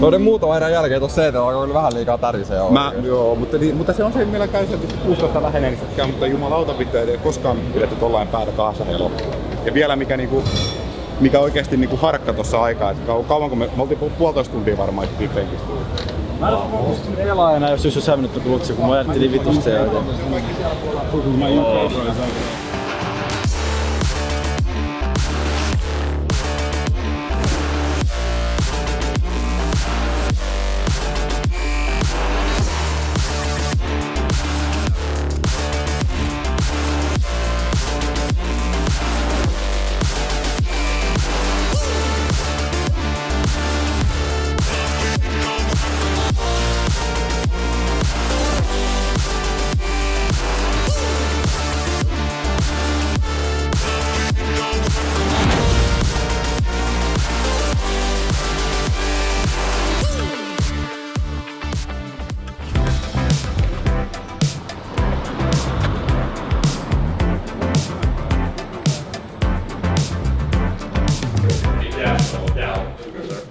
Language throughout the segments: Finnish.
Noiden muutaman erän jälkeen tuossa CT alkoi kyllä vähän liikaa tärisee. Joo, mutta se on se, millä käy sieltä 16 lähenee, niin käy, mutta jumalauta vittu ei koskaan pidetty tollain päätä kahdessa heloa. Ja vielä mikä oikeesti niinku harkka tossa aikaa, että kauanko me oltiin 1,5 tuntia varmaan ittiin penkistä. Mä en ole pelaajana, jos olisi hävinnyt tuon klutsi, kun mä ajattelin vitusta sen jälkeen.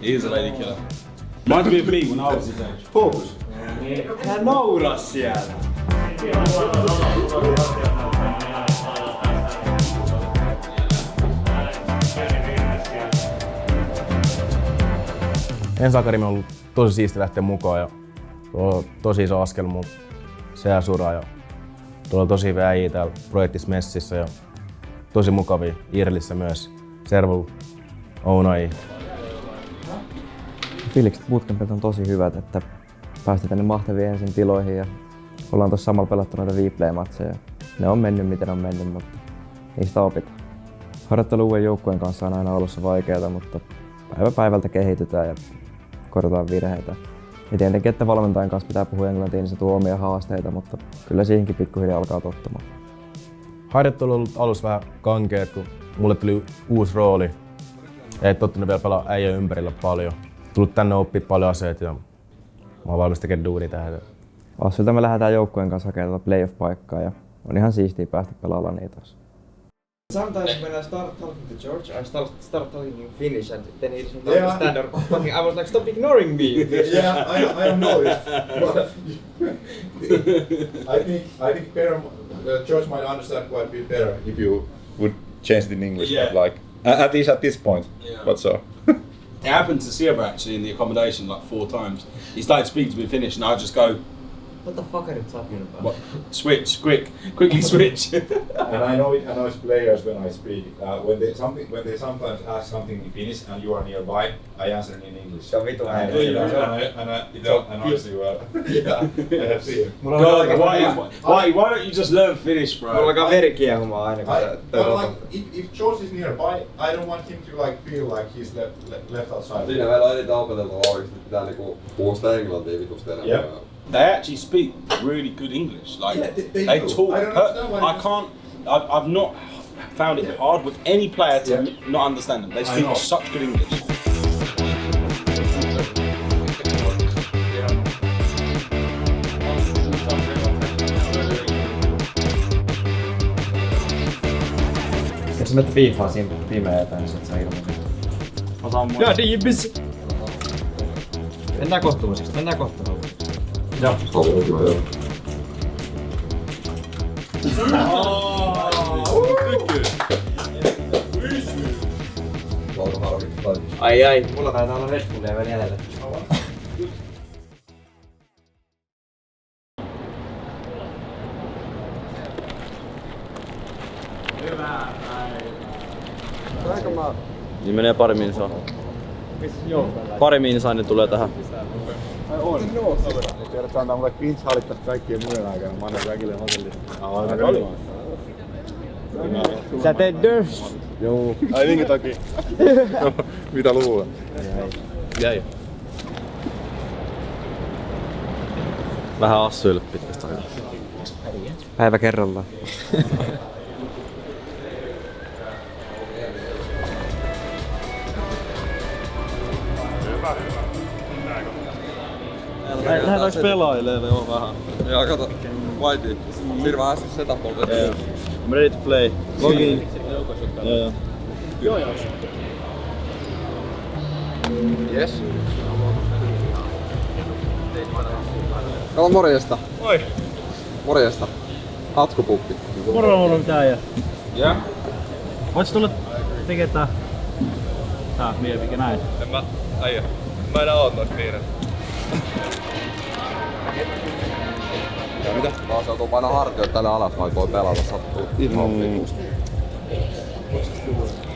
He's a lady killer. Might be me when I was his age. Focus. Hän nauraa siellä. Ensi Akademia on ollut tosi siisti lähteä mukaan ja on tosi iso askel mun CS-uraa ja tuolla on tosi hyviä äijä täällä projektissa messissä ja tosi mukavia Irlissä myös. Servulla Ounai. Fiilikset bootcampit on tosi hyvät, että päästiin tänne mahtaviin ensin tiloihin ja ollaan tuossa samalla pelattu noita replay-matseja. Ne on mennyt miten on mennyt, mutta niistä opitaan. Harjoittelu uuden joukkueen kanssa on aina alussa vaikeaa, mutta päivä päivältä kehitytään ja korjataan virheitä. Ja tietenkin, että valmentajan kanssa pitää puhua englantia, niin se tuo omia haasteita, mutta kyllä siihenkin pikkuhiljaa alkaa tottumaan. Harjoittelu on ollut alussa vähän kankeet, kun mulle tuli uusi rooli. Ei tottunut vielä pelaa äijän ympärillä paljon. Tullut tänne oppia paljon asioita ja mä oon valmis tekemään duunia tähän. Assilta me lähdetään joukkueen kanssa hakemaan playoff-paikkaa ja on ihan siistiä päästä pelaamaan niitä. Sometimes when I start talking to George, I start talking in Finnish and then he doesn't understand or fucking, I was like, stop ignoring me. Yeah, I know it. I think better, George might understand quite a bit better if you would change it in English, Yeah. but like, at least at this point. Yeah. But so. It happened to Sieva actually in the accommodation like 4 times. He started speaking to me in Finnish and I just go, What the fuck are you talking about? what? Switch, quickly switch. And I know it's players when I speak. When they sometimes ask something in Finnish and you are nearby, I answer in English. Se on vitu And I see well. Yeah, I have seen. God, why don't you just learn Finnish, bro? Mulla alkaa veri kiehumaan aina kun But like, if George is nearby, I don't want him to like feel like he's left outside. Siinä meillä on eniten opeteltu oikeesti, pitää niinku puhua sitä englantia vitusta enemmän. Yeah. They actually speak really good English. Like Yeah, they they do. talk. I don't understand why I can't. I've not found it hard with any player to not understand them. They speak know. such good English. Jos sä menet Fifaan siinä pimeätä, niin sit sä ilmoitat. Ja diibis! Mennään kohtuullisiksi, mennään kohtuullisiksi. Joo. Ai, mulla taitaa olla Red Bullia vielä jäljellä. Niin menee pari minsaa. Pari minsaa niin tulee tähän. Tiedät, antaa mulle pinch-hallit tästä kaikkien muiden aikana. Mä annan kaikille hotellista. Sä teet dörs! Joo. Ai minkä takia? Mitä luulet? Jäi. Vähän assuille pitkästä aikaa. Päivä kerrallaan. Lähdetään ois pelailee on vähän. Joo, kato. Whitey. Siinä vähän setup on vettä. I'm ready to play. Login. Joo. Yes. Kato morjesta. Moi. Morjesta. Hatkupuppi. Moro tää ja. Ja? Voits tulla tekemään tää mikä näin? Mä enää oon noista piirreistä. Ja mitä? Vaan se joutuu painaa hartioita tänne alas, vai voi pelata, sattuu ihan vitusti.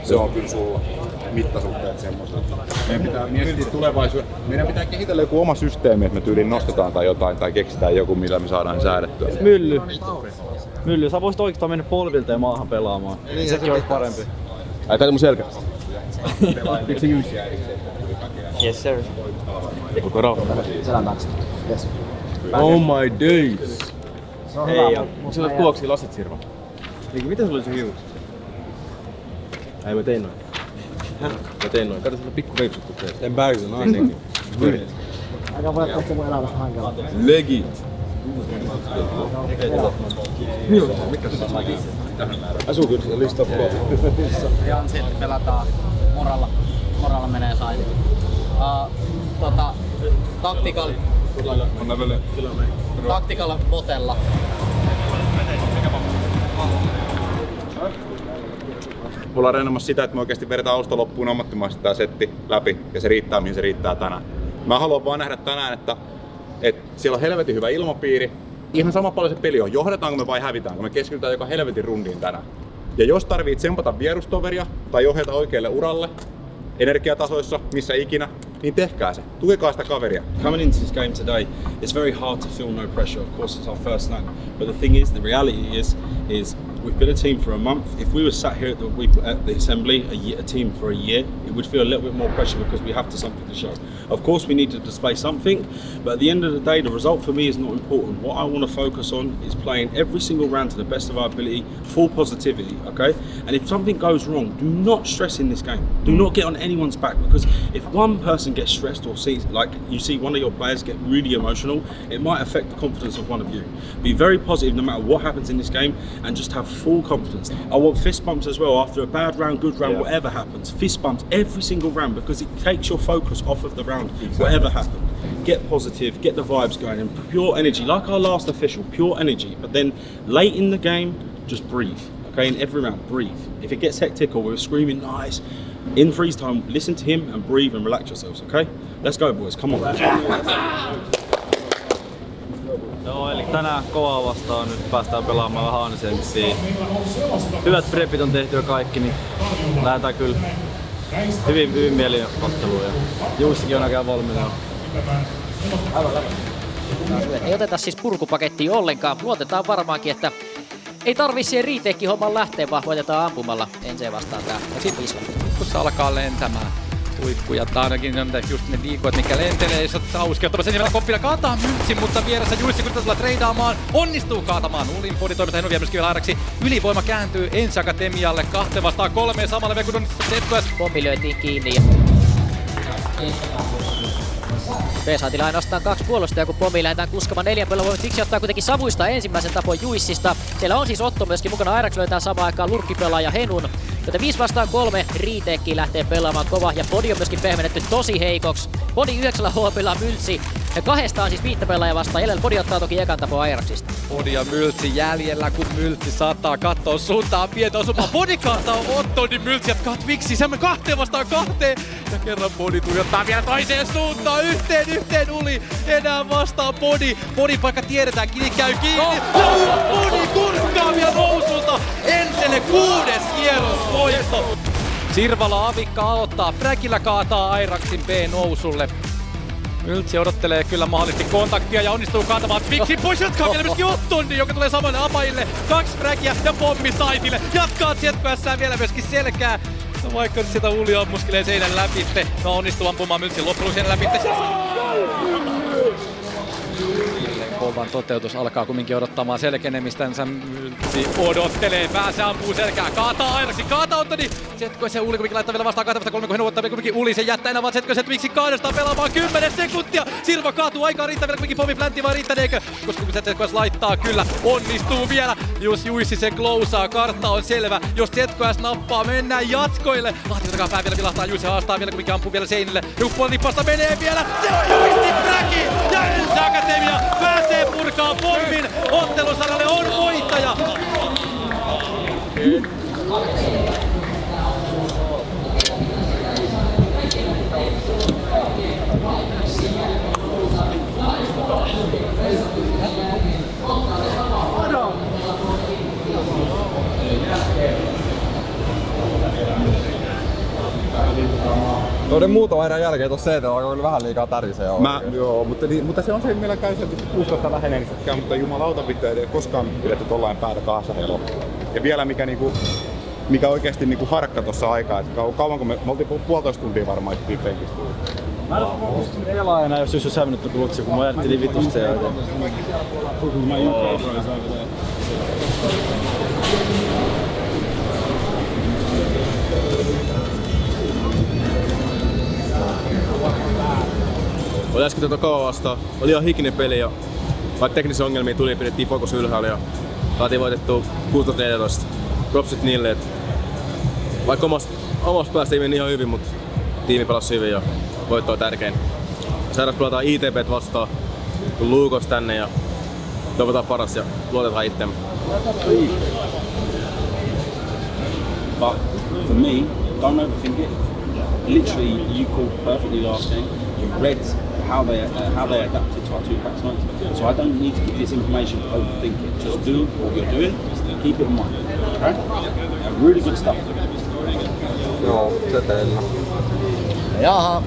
Se on kyllä sulla. Mittasuhteet semmoiset. Meidän pitää miettiä tulevaisuuden. Meidän pitää kehitellä joku oma systeemi, että me tyyliin nostetaan tai jotain tai keksitään joku, millä me saadaan säädettyä. Mylly, sä voisit oikeastaan mennä polvilta ja maahan pelaamaan. Niin, sekin olisi parempi. Ai kato mun selkä. Eikö se jyys? Yes sir. Onko rauha? Yes. Oh my days. Hei, onko sillä tuoksia lasit Sirva? Niin, mitä sulla oli se hiukset? Ei mä tein noin. Mä tein noin. Kato sillä pikku veipsuttu teet. En pääksä naisenkin. Aika voi ottaa se mun elämästä hankalaa. Legit. Asuu kyllä se lista Ihan silti pelataan moralla. Moralla menee saiti. Tactical botella. Me ollaan reenaamassa sitä, että me oikeasti vedetään alusta loppuun ammattimaisesti tää setti läpi ja se riittää mihin se riittää tänään. Mä haluan vaan nähdä tänään, että siellä on helvetin hyvä ilmapiiri. Ihan sama paljon se peli on. Johdetaanko me vai hävitäänkö? Me keskitytään joka helvetin rundiin tänään. Ja jos tarvii tsempata vierustoveria tai ohjata oikealle uralle, energiatasoissa, missä ikinä, niin tehkää se. Tukekaa sitä kaveria. Coming into this game today, it's very hard to feel no pressure. Of course, it's our first night. But the thing is, the reality is we've been a team for a month. If we were sat here at the assembly, a team for a year, it would feel a little bit more pressure because we have something to show. Of course, we need to display something, but at the end of the day, the result for me is not important. What I want to focus on is playing every single round to the best of our ability, full positivity, okay? And if something goes wrong, do not stress in this game. Do not get on anyone's back, because if one person gets stressed or sees, like you see one of your players get really emotional, it might affect the confidence of one of you. Be very positive no matter what happens in this game and just have full confidence. I want fist bumps as well after a bad round, good round, whatever happens. Fist bumps every single round because it takes your focus off of the round, whatever happens. Get positive, get the vibes going and pure energy, like our last official, pure energy. But then late in the game, just breathe. Okay, in every round, breathe. If it gets hectic or we're screaming nice, in freeze time, listen to him and breathe and relax yourselves, okay? Let's go boys, come on. Joo, eli tänään kovaa vastaan nyt päästään pelaamaan vähän Hansenttiin. Hyvät prepit on tehty jo kaikki, niin lähdetään kyllä hyvin mielin otteluun. Juissikin on näköjään valmiina. Ei oteta siis purkupakettia ollenkaan. Luotetaan varmaankin, että ei tarvii siihen riiteekki homman lähteä, vaan voitetaan ampumalla ensin vastaan tää. Ja sit isla. Kun se alkaa lentämään huippuja, tai ainakin on just ne viikot, mikä lentelee, jos oot auskeuttamassa, niin Koppila kaataa Myntsin, mutta vieressä Juissi, kun tulla treidaamaan, onnistuu kaatamaan Ulin poditoimista, hän on vielä myöskin vielä airaksi. Ylivoima kääntyy Ensi Akatemialle 2 vastaan 3 samalla vielä, kun on ZKS. Pommi lyötiin kiinni. Pesaatilla ainoastaan 2 puolustajaa, kun Pommi lähdetään kuskamaan 4 pelaavoimat. Siksi ottaa kuitenkin Savuista ensimmäisen tapon Juissista. Siellä on siis Otto myöskin mukana. Airaksi löytää samaan aikaan lurkkipelaaja Henun. Joten 5 vastaan 3 Riiteekki lähtee pelaamaan kova. Ja Body on myöskin pehmennetty tosi heikoksi. Body 9 HP:llä Myltsi. Ja 2 siis 5 pelaajaa vastaan. Jäljellä Body ottaa toki ekan tapon Airaksista. Body ja Myltsi jäljellä, kun Myltsi saattaa katsoa suuntaan pientä osumaa. Body kaataa Otto, niin Myltsi jatkaa Twixi. Semmoinen 2 vastaan 2. Ja kerran Body tuijottaa vielä toiseen suuntaan. Yhteen Uli. Enää vastaan Body. Body paikka tiedetään, kiinni käy kiinni. Body kurkkaa vielä nousulta. Enselle 6. kierros voitto. Sirvala Avikka aloittaa. Fräkillä kaataa Airaksin B-nousulle. Myltsi odottelee kyllä mahdollisesti kontaktia ja onnistuu kantamaan Twixin pois. Jatkaa vielä myöskin Ottondi, joka tulee samoille apajille. 2 fräkiä ja pommi saitille. Jatkaa ZKS:ään vielä myöskin selkää. No vaikka nyt sitä Uli ammuskelee seinän läpitte. No onnistuu ampumaan Myltsin loppuun seinän läpitte. Kovan toteutus alkaa kumminkin odottamaan selkenemistänsä. Myltsi odottelee, pääse ampuu selkää, kaataa Airaksi, kaataa Ottoni. ZKS ja Uli kumminkin laittaa vielä vastaan 2 3, kun hän odottaa kumminkin Uli, se jättää enää vaan ZKS Twixin 2 pelaamaan 10 sekuntia. Sirva kaatuu, aikaa riittää vielä kumminkin pommi pläntti, vai riittäneekö? Koska kun ZKS laittaa, kyllä onnistuu vielä. Jos Juissi se closaa, kartta on selvä. Jos ZKS nappaa, mennään jatkoille. Lahti takaa pää vielä vilahtaa, Juissi haastaa vielä kumminkin ampuu vielä seinille. Joku puoli nippasta menee vielä, se on Juissi Fräki ja Ensi Akatemia pääsee Noiden muutaman erän jälkeen tuossa CT alkoi kyllä vähän liikaa tärisee. Joo, mutta se on se, millä käy sieltä 16 lähenemissäkään, mutta jumalauta pitää ei koskaan pidetty tollain päätä kahdessa heloa. Ja vielä mikä oikeesti niinku harkka tossa aikaa, että kauanko me oltiin 1,5 tuntia varmaan ittiin penkistä. Ei ala enää, jos olisi hävinnyt klutsi, kun mä ajattelin vitusta sen jälkeen. Oli äsken kova vastaan. Oli ihan hikinen peli ja vaikka teknisiä ongelmia tuli, pidettiin fokus ylhäällä ja saatiin voitettua 16-14. Propsit niille, että vaikka omasta päästä ei meni ihan hyvin, mutta tiimi pelasi hyvin ja voitto on tärkein. Seuraavaksi pelataan ITP:t vastaan, kun Luukos tänne ja toivotaan paras ja luotetaan itseämme. But for me, don't overthink it. Literally, you called perfectly last game. You read how they adapted to our two packs nights. So I don't need to give this information to overthink it. Just do what you're doing. Keep it in mind. Okay? Really good stuff. Joo, se teillä. Jaha.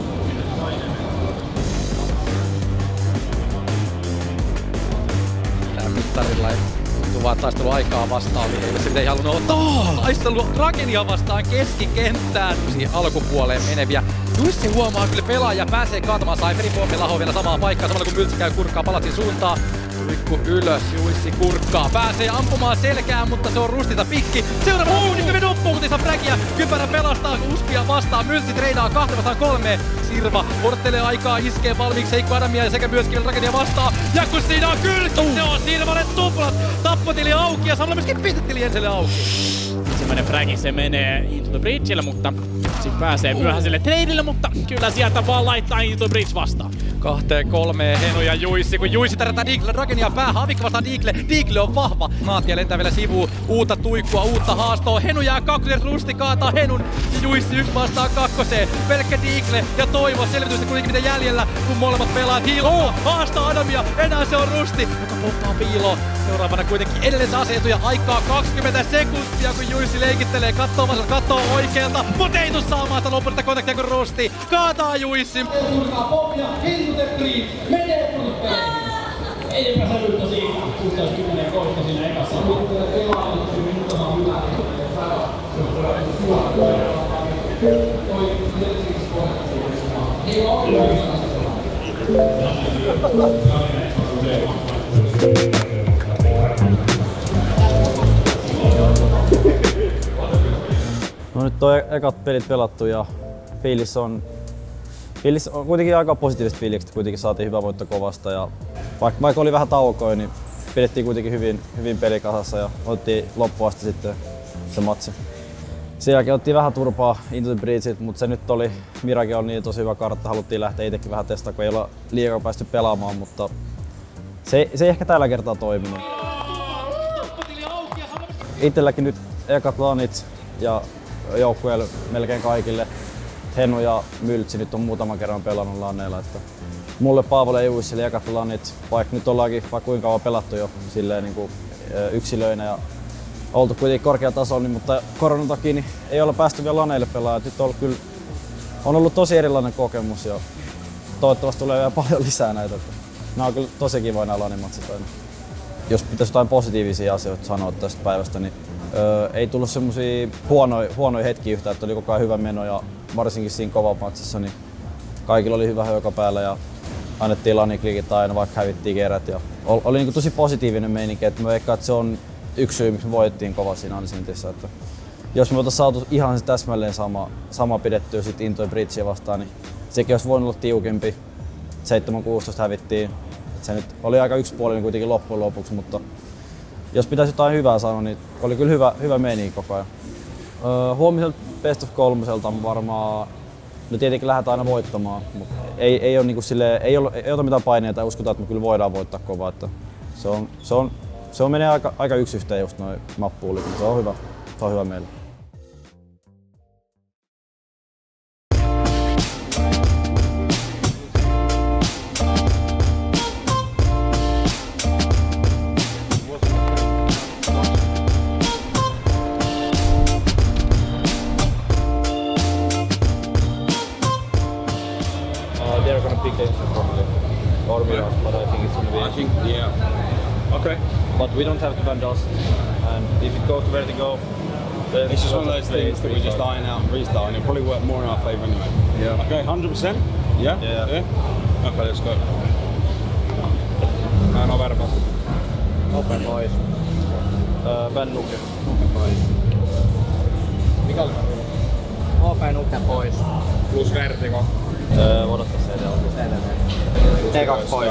Tää mittarilla ei tuntuu vaan taistelu aikaa vastaan. Ilmeisesti ei halunnut ottaa taistelu Drakenia vastaan keskikenttään. Siihen alkupuoleen meneviä. Jussi huomaa kyllä pelaaja pääsee kaatamaan Cypherin pommi lahoon vielä samaan paikkaan. Samalla kun Myltsä käy kurkkaa Palatsin suuntaan. Tuikku ylös, Juissi kurkkaa. Pääsee ampumaan selkään, mutta se on Rustilta pikki. Seuraava nyt meni noppuun, mutta ei saa frägiä. Kypärä pelastaa Uspia vastaan. Myltsi treidaa 2-3. Sirva odottelee aikaa, iskee valmiiksi Heikko Adamia sekä myöskin Drakenia vastaan. Ja kun siinä on kylki, se on Sirvalle tuplat. Tappotili auki ja samalla myöskin pistetili Jenselle auki. Ensimmäinen fragi se menee Into the Bridgelle, mutta sitten pääsee myöhäiselle treidille, mutta kyllä sieltä vaan laittaa Into the Bridge vastaan. 2-3 Henu ja Juissi, kun Juissi tärätää Deagle Drakenia päähän, Havikka vastaan Deagle. Deagle on vahva. Naatia lentää vielä sivuun, uutta tuikkua, uutta haastoa. Henu jää kakkosen, Rusti kaataa Henun ja Juissi 1 vastaan 2. Pelkkä Deagle ja Toivo selvitystä kuitenkin mitä jäljellä, kun molemmat pelaat hiilottaa. Haastaa Adamia, enää se on Rusti, joka pomppaa piiloon. Seuraavana kuitenkin edelleen asetuja, aikaa 20 sekuntia, kun Juissi leikittelee, kattoo vasemmalta, kattoo oikealta, mut ei tuu saamaan sitä lopullista kontaktia, kun Rusti kaataa Juissi. Purkaa pohja, Hintutettiin, menee purkkaan. Ei epäselvyyttä siitä, 16-10 ja koista siinä ekassa. No nyt on ekat pelit pelattu ja fiilis on kuitenkin aika positiiviset fiilikset, kuitenkin saatiin hyvä voitto kovasta ja vaikka oli vähän taukoja, niin pidettiin kuitenkin hyvin pelikasassa ja otettiin loppuun asti sitten se matsi. Sen jälkeen otettiin vähän turpaa Into the Bridget, mutta se nyt oli, Mirakin oli niin tosi hyvä kartta, haluttiin lähteä itsekin vähän testaamaan, kun ei olla liikaa päästy pelaamaan, mutta se ei ehkä tällä kertaa toiminut. Itselläkin nyt ekat lanit ja joukkueelle melkein kaikille. Henu ja Myltsi nyt on muutaman kerran pelannut lanneilla. Että mulle Paavolle ja Juissille ekat lanit, vaikka nyt ollaankin vaikka kuinka kauan pelattu jo silleen niin kuin yksilöinä ja oltu kuitenkin korkeatasolla, niin, mutta koronan takia niin ei olla päästy vielä laneille pelaamaan. Nyt on ollut tosi erilainen kokemus ja toivottavasti tulee vielä paljon lisää näitä. Nämä on kyllä tosi kivoja nämä lanimatsit aina. Jos pitäisi jotain positiivisia asioita sanoa tästä päivästä, niin ei tullut semmosia huonoja hetkiä yhtään, että oli koko ajan hyvä meno ja varsinkin siinä kovamatsissa niin kaikilla oli hyvä höykä päällä ja annettiin laniklikit aina, vaikka hävittiin kerät. Ja oli niin tosi positiivinen meininki, että mä veikkaan, että se on yksi syy, miksi me voitettiin kova siinä Anisentissä. Että jos me oltaisiin saatu ihan täsmälleen sama pidettyä sit Into the Bridgea vastaan, niin sekin olisi voinut olla tiukempi. 7-16 hävittiin. Se nyt oli aika yksipuolinen kuitenkin loppujen lopuksi, mutta jos pitäisi jotain hyvää sanoa, niin oli kyllä hyvä meininki koko ajan. Huomiselta Best of 3:lta varmaan, no tietenkin lähdetään aina voittamaan, mutta ei ole niinku silleen, ei ota mitään paineita ja uskotaan, että me kyllä voidaan voittaa kovaa. Että se on menee aika yksi yhteen just noin mappuulit, mutta se on hyvä meille. or with us, but I think it's gonna be. I think, yeah. Okay. But we don't have to Van Dust, and if it goes to Vertigo, then it's just one of those things that we just iron out and restart, and it'll probably work more in our favour anyway. Yeah. Okay, 100%? Yeah? Yeah. Okay, let's go. And Overpass. Open pois. Vännuke. Open pois. Mikä oli? Open nukke pois. Plus Vertigo. Odottaa CD. T2 pois.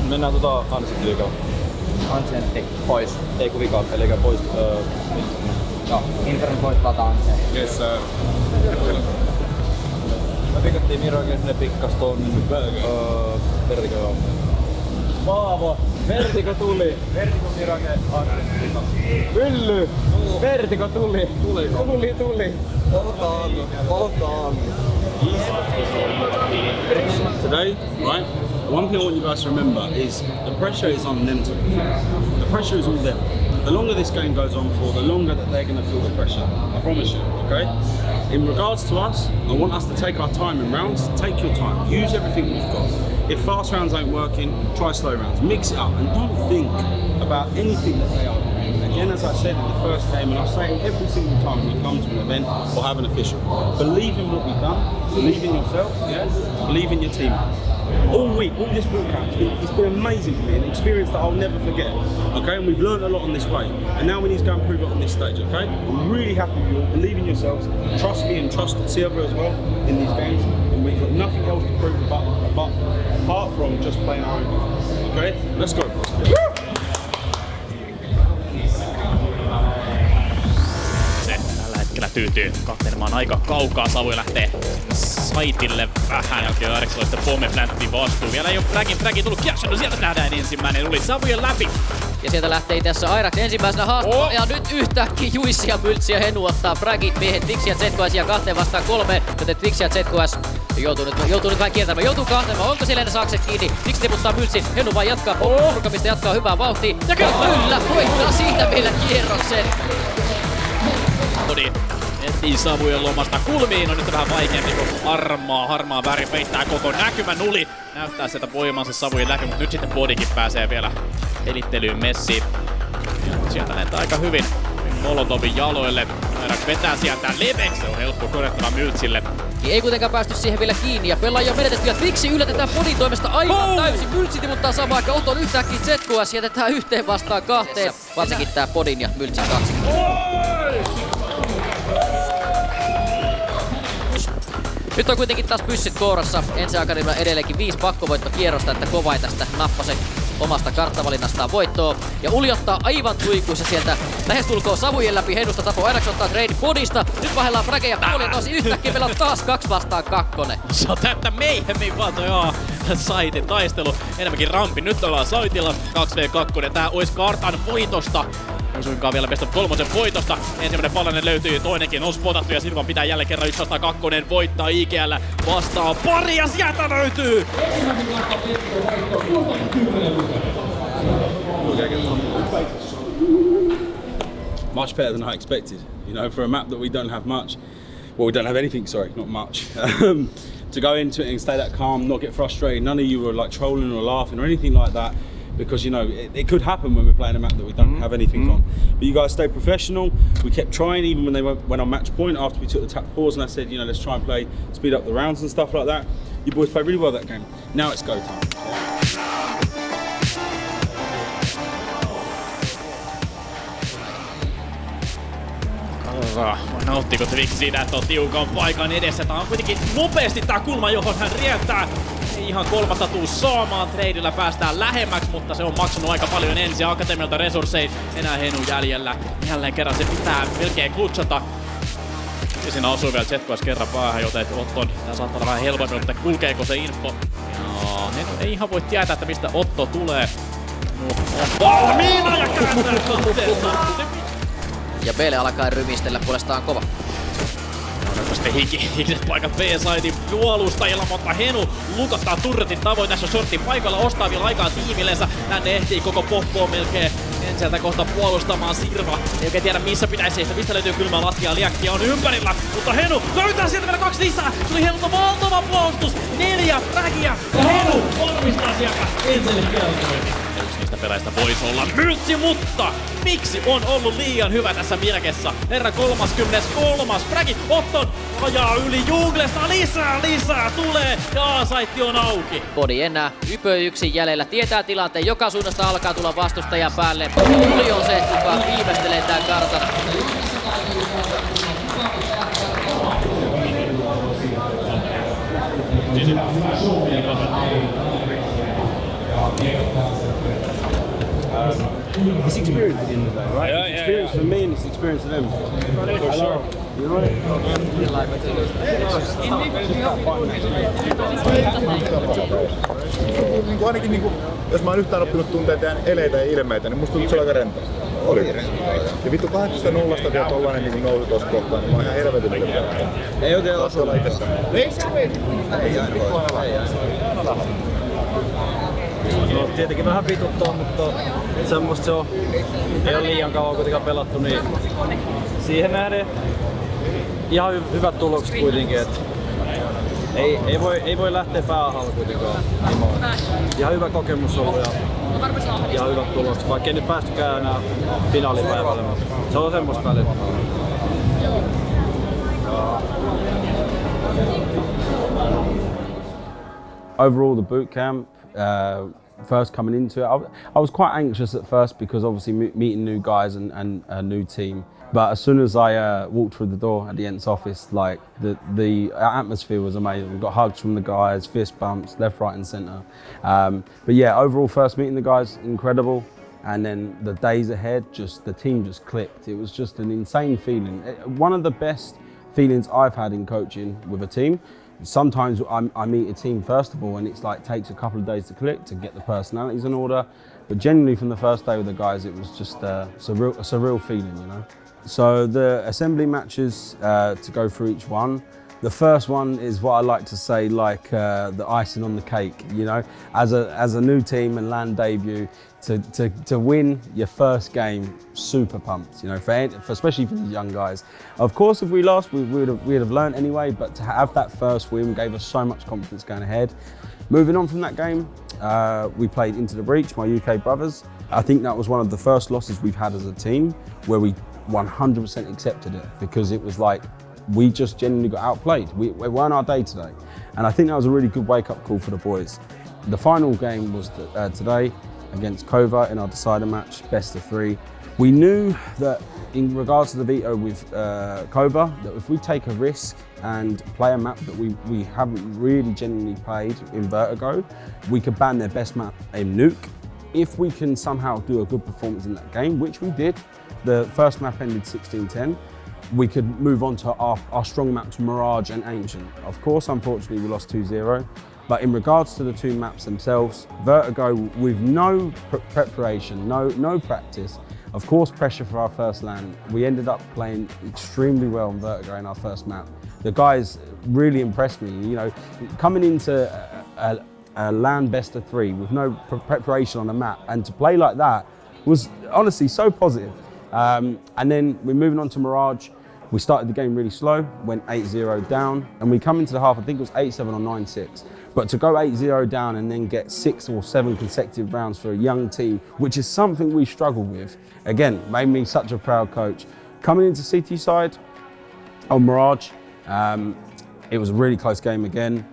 Mennään Ancient liikaa. Ancientti pois. Ei kun vikaa, eli pois. Joo, Inferno voittaa Ancient. Yes sir. Me pikattiin Mirage, ne pikkas ton Vertigo joo. Paavo! Vertigo tuli! Vertigo Mirage Ancient pikas. Pylly! Vertigo tuli! Tuli! Otaan! Today, right? One thing I want you guys to remember is the pressure is on them to perform. The pressure is all them. The longer this game goes on for, the longer that they're going to feel the pressure. I promise you, okay? In regards to us, I want us to take our time in rounds. Take your time. Use everything we've got. If fast rounds ain't working, try slow rounds. Mix it up and don't think about anything that they are doing. Again, as I said in the first game, and I say it every single time we come to an event or have an official, believe in what we've done, believe in yourself, yeah? Believe in your teammates. All week, all this boot camp, it's been amazing for me, an experience that I'll never forget, okay? And we've learned a lot on this way, and now we need to go and prove it on this stage, okay? I'm really happy with you all, believe in yourselves, trust me and trust Silver as well in these games, and we've got nothing else to prove apart from just playing our own game, okay? Let's go. Tällä hetkellä tyytyy katselemaan aika kaukaa. Savui lähtee saitille vähän. Jälkeen 19 Pomme Planttiin vastuu. Vielä ei oo Fragin tullut Kiashano. Sieltä nähdään ensimmäinen. Tuli Savujen läpi. Ja sieltä lähtee tässä Airax ensimmäisenä haastamaan. Ja nyt yhtäkkiä Juissi ja Myltsi ja Henu ottaa Fragin miehet Twixi ja ZKS ja 2-3. Joten Twixi ja ZKS joutuu nyt vähän kiertämään. Joutuu kahtelemaan. Onko siellä ne sakset kiinni? Twixi tiputtaa Myltsi. Henu vaan jatkaa purkamista, jatkaa hyvää vauhtia. Ja kyllä voittaa siitä vielä kierroksen. Etsii Savujen lomasta kulmiin, on nyt vähän vaikeampi, kun harmaa väri peittää koko näkymän. Nuli näyttää sieltä voimansa Savujen läpi, mutta nyt sitten Bodikin pääsee vielä elittelyyn messiin. Sieltä lentää aika hyvin Molotovin jaloille. Airax vetää sieltä leveksi, se on helppo korjattava Myltsille. Ei kuitenkaan päästy siihen vielä kiinni ja pelaajia on menetetty ja Twixi yllätetään Bodin toimesta aivan täysin. Myltsi tiputtaa samaan aikaan, Oton yhtäkkiä ZKS jätetään 1-2. Varsinkin tää Bodin ja Myltsin kaksi. Nyt on kuitenkin taas pyssyt kourassa. Ensi-akademilla edelleenkin 5 pakkovoittokierrosta, että Kova ei tästä nappase omasta karttavalinnastaan voittoa. Ja uljottaa aivan tuikuissa sieltä lähestulkoon Savujen läpi. Henusta tapo Airax ottaa trade Bodista. Nyt vahellaan Frage ja puoli tosi yhtäkkiä meillä on taas 2-2. Se on täyttä meihemmin vaan toi Saitin taistelu. Enemmänkin rampi. Nyt ollaan Saitilla 2v2. Tää ois kartan voitosta. Ei suinkaan vielä best of 3 voitosta. Ensimmäinen palanen löytyy, toinenkin on spotattu ja Silvan pitää jälleen kerran 1-2 voittaa IGL vastaan. Pari ja sieltä löytyy! Much better than I expected. You know, for a map that we don't have much. Well, we don't have anything, sorry, not much. To go into it and stay that calm, not get frustrated. None of you were like trolling or laughing or anything like that. Because you know it could happen when we're playing a map that we don't have anything on. But you guys stayed professional. We kept trying even when they went on match point after we took the tap pause and I said, you know, let's try and play, speed up the rounds and stuff like that. You boys played really well that game. Now it's go time. Nauttiko Twixi siitä, että on tiukan paikan edessä? Tää on kuitenkin nopeasti tää kulma, johon hän rientää. Ei ihan kolmatta tuu saamaan. Tradeillä päästään lähemmäksi, mutta se on maksanut aika paljon ensin. Akatemialta resursseja enää Henu jäljellä. Jälleen kerran se pitää melkein klutsata. Ja siinä osuu vielä ZKS kerran päähän, joten Otton tää saattaa olla vähän helpommin, mutta kulkeeko se info? Ja Henu ei ihan voi tietää, että mistä Otto tulee. Valmiina ja kääntää katteelta! Ja Bele alkaa rymistellä puolestaan Kova. Sitten hikiset paikat B-sidin puolustajilla, mutta Henu lukottaa turretin tavoin tässä shortin paikalla, ostaa vielä aikaa tiimillensä. Tänne ehtii koko poppoon melkein sieltä kohta puolustamaan Sirva. Ei oikein tiedä missä pitäisi seistä, mistä löytyy kylmää laskia, liäkkiä on ympärillä. Mutta Henu löytää sieltä vielä 2 lisää. Tuli Henulta valtava puolustus. 4 fragia. pistää sieltä Enseli kieltoon. Yksi niistä peleistä voisi olla Myltsi, mutta miksi on ollut liian hyvä tässä Mirkessä? Herra 33. Fragi Otton ajaa yli Junglesta. Lisää tulee ja A-saitti on auki. Body enää Ypö yksin jäljellä. Tietää tilanteen. Joka suunnasta alkaa tulla vastustajan päälle. Tuli on se, kuka viimeistelee tää kartan. It's experience at the end of the day, right? Yeah, experience for me and it's experience for them. For sure. You know Niin ainakin niin kuin, jos mä oon yhtään oppinut tunteita ja eleitä ja ilmeitä, niin musta tuntuu, että se on aika rentoa. Oli. Ja vittu 8-0 vielä tollanen niin nousu tossa kohtaa, niin mä oon ihan helvetin mitä. Ei oikein osua itsestään. No tietenkin vähän vituttaa, mutta semmoista se on. Ei ole liian kauan kuitenkaan pelattu, niin siihen nähden ihan hyvät tulokset kuitenkin. Et ei voi lähteä päähallla kuitenkaan. Ihan hyvä kokemus ollut ja ihan hyvät tulokset, vaikka ei nyt päästykään enää finaalipäivälle. Se on semmoista välillä. Overall, the boot camp, first coming into it, I was quite anxious at first because obviously meeting new guys and a new team. But as soon as I walked through the door at the Ents office, like the atmosphere was amazing. We got hugs from the guys, fist bumps, left, right, and centre. But yeah, overall, first meeting the guys, incredible. And then the days ahead, the team just clicked. It was just an insane feeling. One of the best feelings I've had in coaching with a team. Sometimes I meet a team first of all, and it's like takes a couple of days to click to get the personalities in order. But generally, from the first day with the guys, it was just a surreal feeling, you know. So the assembly matches to go through each one. The first one is what I like to say, like the icing on the cake. You know, as a new team and land debut, to win your first game, super pumped. You know, for especially for the young guys. Of course, if we lost, we'd have learned anyway. But to have that first win gave us so much confidence going ahead. Moving on from that game, we played Into the Breach, my UK brothers. I think that was one of the first losses we've had as a team, where we 100% accepted it, because it was like we just genuinely got outplayed. We weren't our day today. And I think that was a really good wake-up call for the boys. The final game was today against Kova in our decider match, best of 3. We knew that in regards to the veto with Kova, that if we take a risk and play a map that we haven't really genuinely played in Vertigo, we could ban their best map in Nuke. If we can somehow do a good performance in that game, which we did, the first map ended 16-10, we could move on to our strong maps, Mirage and Ancient. Of course, unfortunately, we lost 2-0. But in regards to the two maps themselves, Vertigo, with no preparation, no practice, of course pressure for our first land, we ended up playing extremely well on Vertigo in our first map. The guys really impressed me. You know, coming into a land best of 3 with no preparation on the map, and to play like that was honestly so positive. And then we're moving on to Mirage. We started the game really slow, went 8-0 down, and we come into the half, I think it was 8-7 or 9-6. But to go 8-0 down and then get 6 or 7 consecutive rounds for a young team, which is something we struggle with, again, made me such a proud coach. Coming into CT side on Mirage, it was a really close game again.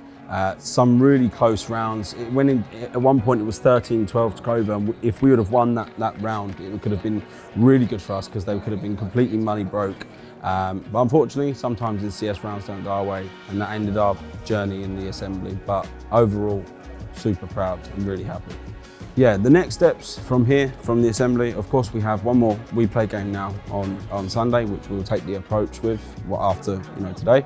Some really close rounds. It went in, at one point it was 13-12 to Kova, and if we would have won that round, it could have been really good for us, because they could have been completely money broke. But unfortunately, sometimes in CS rounds don't go our way, and that ended our journey in the assembly. But overall, super proud and really happy. Yeah, the next steps from here, from the assembly, of course we have one more replay game now on Sunday, which we'll take the approach with after today.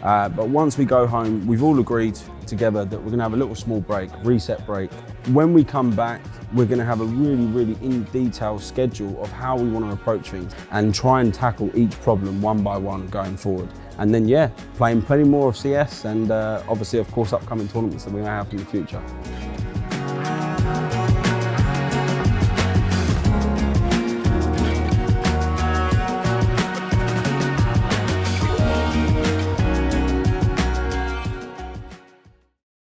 But once we go home, we've all agreed together that we're going to have a little small break, reset break. When we come back, we're going to have a really in detail schedule of how we want to approach things and try and tackle each problem one by one going forward. And then playing plenty more of CS and obviously of course upcoming tournaments that we may have in the future.